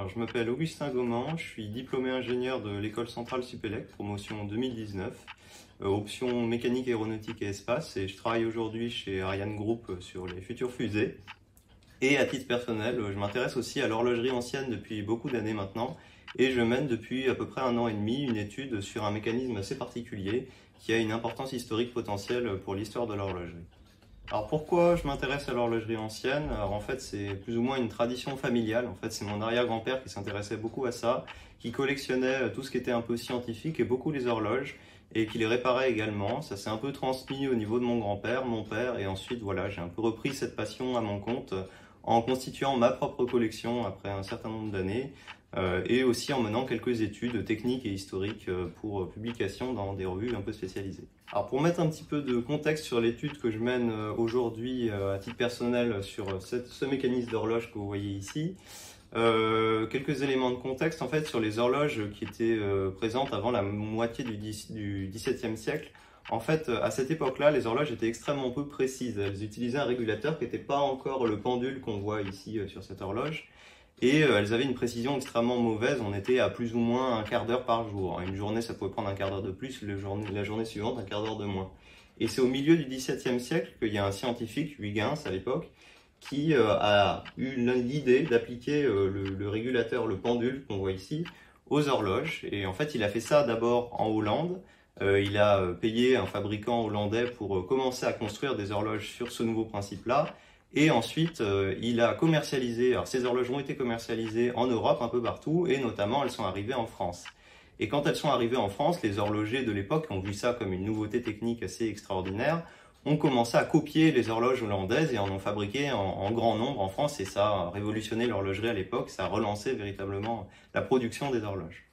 Alors, je m'appelle Augustin Gauman, je suis diplômé ingénieur de l'École centrale Supélec, promotion 2019, option mécanique, aéronautique et espace, et je travaille aujourd'hui chez Ariane Group sur les futures fusées. Et à titre personnel, je m'intéresse aussi à l'horlogerie ancienne depuis beaucoup d'années maintenant, et je mène depuis à peu près 1 an et demi une étude sur un mécanisme assez particulier qui a une importance historique potentielle pour l'histoire de l'horlogerie. Alors pourquoi je m'intéresse à l'horlogerie ancienne? Alors en fait c'est plus ou moins une tradition familiale, en fait c'est mon arrière-grand-père qui s'intéressait beaucoup à ça, qui collectionnait tout ce qui était un peu scientifique et beaucoup les horloges, et qui les réparait également. Ça s'est un peu transmis au niveau de mon grand-père, mon père, et ensuite voilà, j'ai un peu repris cette passion à mon compte en constituant ma propre collection après un certain nombre d'années, et aussi en menant quelques études techniques et historiques pour publication dans des revues un peu spécialisées. Alors pour mettre un petit peu de contexte sur l'étude que je mène aujourd'hui à titre personnel sur ce mécanisme d'horloge que vous voyez ici, quelques éléments de contexte en fait sur les horloges qui étaient présentes avant la moitié du XVIIe siècle. En fait, à cette époque-là, les horloges étaient extrêmement peu précises. Elles utilisaient un régulateur qui n'était pas encore le pendule qu'on voit ici sur cette horloge. Et elles avaient une précision extrêmement mauvaise, on était à plus ou moins un quart d'heure par jour. Une journée, ça pouvait prendre un quart d'heure de plus, la journée suivante, un quart d'heure de moins. Et c'est au milieu du XVIIe siècle qu'il y a un scientifique, Huygens à l'époque, qui a eu l'idée d'appliquer le régulateur, le pendule qu'on voit ici, aux horloges. Et en fait, il a fait ça d'abord en Hollande. Il a payé un fabricant hollandais pour commencer à construire des horloges sur ce nouveau principe-là. Et ensuite, il a commercialisé, alors ces horloges ont été commercialisées en Europe un peu partout, et notamment elles sont arrivées en France. Et quand elles sont arrivées en France, les horlogers de l'époque ont vu ça comme une nouveauté technique assez extraordinaire, ont commencé à copier les horloges hollandaises et en ont fabriqué en grand nombre en France, et ça a révolutionné l'horlogerie à l'époque, ça a relancé véritablement la production des horloges.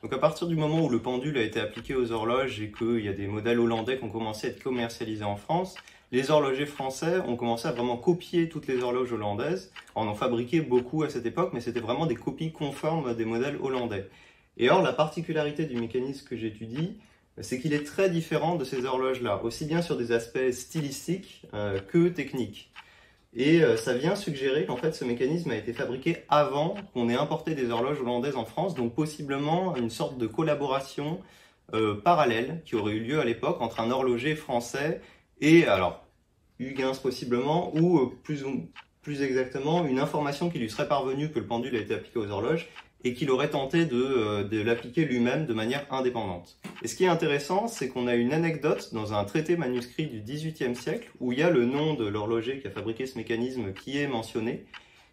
Donc à partir du moment où le pendule a été appliqué aux horloges et qu'il y a des modèles hollandais qui ont commencé à être commercialisés en France, les horlogers français ont commencé à vraiment copier toutes les horloges hollandaises. On en fabriquait beaucoup à cette époque, mais c'était vraiment des copies conformes des modèles hollandais. Et or, la particularité du mécanisme que j'étudie, c'est qu'il est très différent de ces horloges-là, aussi bien sur des aspects stylistiques que techniques. Et ça vient suggérer qu'en fait ce mécanisme a été fabriqué avant qu'on ait importé des horloges hollandaises en France, donc possiblement une sorte de collaboration parallèle qui aurait eu lieu à l'époque entre un horloger français et, alors, Huygens possiblement, ou plus exactement, une information qui lui serait parvenue que le pendule a été appliqué aux horloges et qu'il aurait tenté de l'appliquer lui-même de manière indépendante. Et ce qui est intéressant, c'est qu'on a une anecdote dans un traité manuscrit du XVIIIe siècle où il y a le nom de l'horloger qui a fabriqué ce mécanisme qui est mentionné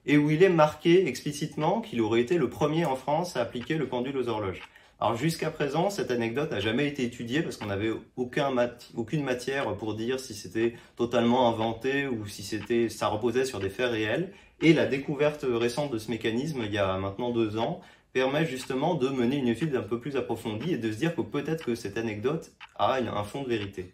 et où il est marqué explicitement qu'il aurait été le premier en France à appliquer le pendule aux horloges. Alors jusqu'à présent, cette anecdote n'a jamais été étudiée parce qu'on n'avait aucune matière pour dire si c'était totalement inventé ou si ça reposait sur des faits réels. Et la découverte récente de ce mécanisme, il y a maintenant 2 ans, permet justement de mener une étude un peu plus approfondie et de se dire que peut-être que cette anecdote a un fond de vérité.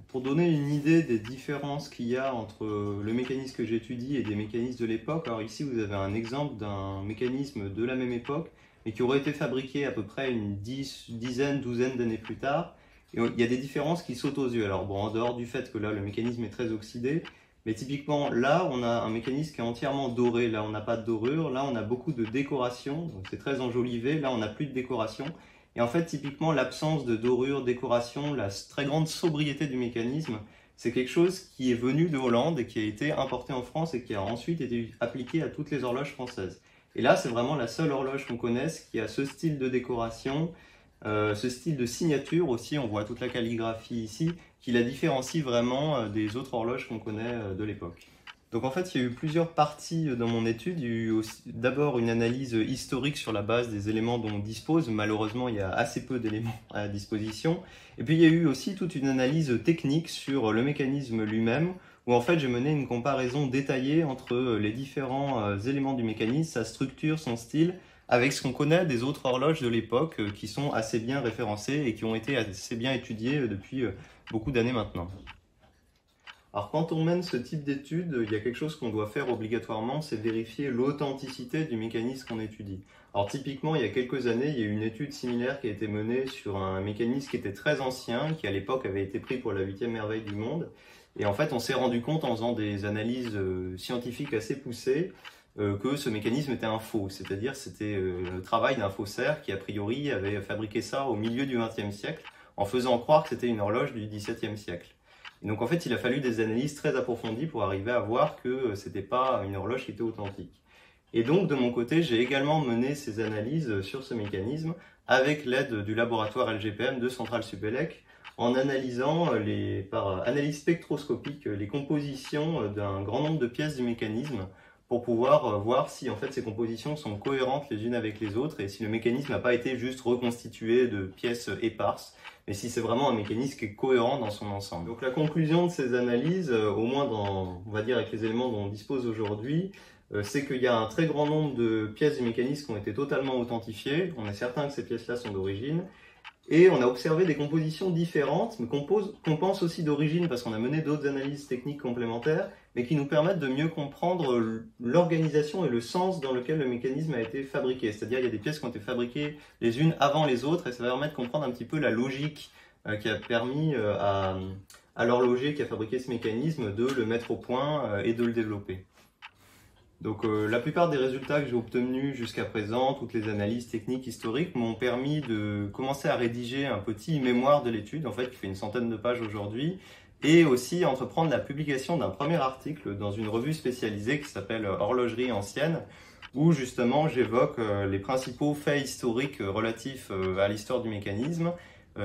Pour donner une idée des différences qu'il y a entre le mécanisme que j'étudie et des mécanismes de l'époque, alors ici vous avez un exemple d'un mécanisme de la même époque, mais qui aurait été fabriqué à peu près une douzaine d'années plus tard. Et il y a des différences qui sautent aux yeux. Alors bon, en dehors du fait que là le mécanisme est très oxydé, mais typiquement là on a un mécanisme qui est entièrement doré, là on n'a pas de dorure, là on a beaucoup de décoration, donc c'est très enjolivé, là on n'a plus de décoration. Et en fait, typiquement, l'absence de dorure, décoration, la très grande sobriété du mécanisme, c'est quelque chose qui est venu de Hollande et qui a été importé en France et qui a ensuite été appliqué à toutes les horloges françaises. Et là, c'est vraiment la seule horloge qu'on connaisse qui a ce style de décoration, ce style de signature aussi, on voit toute la calligraphie ici, qui la différencie vraiment des autres horloges qu'on connaît de l'époque. Donc en fait, il y a eu plusieurs parties dans mon étude. Il y a eu d'abord une analyse historique sur la base des éléments dont on dispose. Malheureusement, il y a assez peu d'éléments à disposition. Et puis il y a eu aussi toute une analyse technique sur le mécanisme lui-même, où en fait j'ai mené une comparaison détaillée entre les différents éléments du mécanisme, sa structure, son style, avec ce qu'on connaît des autres horloges de l'époque qui sont assez bien référencées et qui ont été assez bien étudiées depuis beaucoup d'années maintenant. Alors quand on mène ce type d'études, il y a quelque chose qu'on doit faire obligatoirement, c'est vérifier l'authenticité du mécanisme qu'on étudie. Alors typiquement, il y a quelques années, il y a eu une étude similaire qui a été menée sur un mécanisme qui était très ancien, qui à l'époque avait été pris pour la 8e merveille du monde. Et en fait, on s'est rendu compte en faisant des analyses scientifiques assez poussées, que ce mécanisme était un faux, c'est-à-dire c'était le travail d'un faussaire qui a priori avait fabriqué ça au milieu du XXe siècle en faisant croire que c'était une horloge du XVIIe siècle. Et donc en fait il a fallu des analyses très approfondies pour arriver à voir que c'était pas une horloge qui était authentique. Et donc de mon côté j'ai également mené ces analyses sur ce mécanisme avec l'aide du laboratoire LGPM de Centrale Supélec en analysant par analyse spectroscopique les compositions d'un grand nombre de pièces du mécanisme pour pouvoir voir si en fait ces compositions sont cohérentes les unes avec les autres et si le mécanisme n'a pas été juste reconstitué de pièces éparses, mais si c'est vraiment un mécanisme qui est cohérent dans son ensemble. Donc la conclusion de ces analyses, au moins on va dire avec les éléments dont on dispose aujourd'hui, c'est qu'il y a un très grand nombre de pièces du mécanisme qui ont été totalement authentifiées. On est certain que ces pièces-là sont d'origine. Et on a observé des compositions différentes, mais qu'on pense aussi d'origine parce qu'on a mené d'autres analyses techniques complémentaires, mais qui nous permettent de mieux comprendre l'organisation et le sens dans lequel le mécanisme a été fabriqué. C'est-à-dire il y a des pièces qui ont été fabriquées les unes avant les autres, et ça va permettre de comprendre un petit peu la logique qui a permis à l'horloger qui a fabriqué ce mécanisme de le mettre au point et de le développer. Donc la plupart des résultats que j'ai obtenus jusqu'à présent, toutes les analyses techniques historiques, m'ont permis de commencer à rédiger un petit mémoire de l'étude, en fait, qui fait une centaine de pages aujourd'hui, et aussi entreprendre la publication d'un premier article dans une revue spécialisée qui s'appelle Horlogerie ancienne, où justement j'évoque les principaux faits historiques relatifs à l'histoire du mécanisme,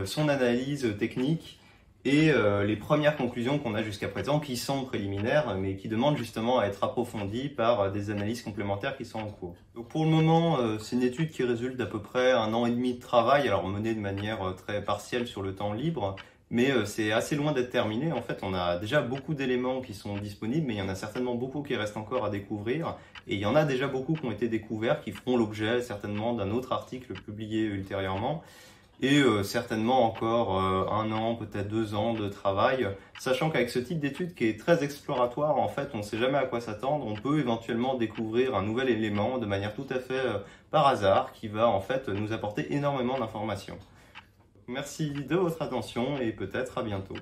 son analyse technique, et les premières conclusions qu'on a jusqu'à présent, qui sont préliminaires, mais qui demandent justement à être approfondies par des analyses complémentaires qui sont en cours. Donc pour le moment, c'est une étude qui résulte d'à peu près 1 an et demi de travail, alors menée de manière très partielle sur le temps libre, mais c'est assez loin d'être terminé. En fait, on a déjà beaucoup d'éléments qui sont disponibles, mais il y en a certainement beaucoup qui restent encore à découvrir, et il y en a déjà beaucoup qui ont été découverts, qui feront l'objet certainement d'un autre article publié ultérieurement. Et certainement encore 1 an, peut-être 2 ans de travail, sachant qu'avec ce type d'étude qui est très exploratoire, en fait, on ne sait jamais à quoi s'attendre, on peut éventuellement découvrir un nouvel élément de manière tout à fait par hasard, qui va en fait nous apporter énormément d'informations. Merci de votre attention et peut-être à bientôt.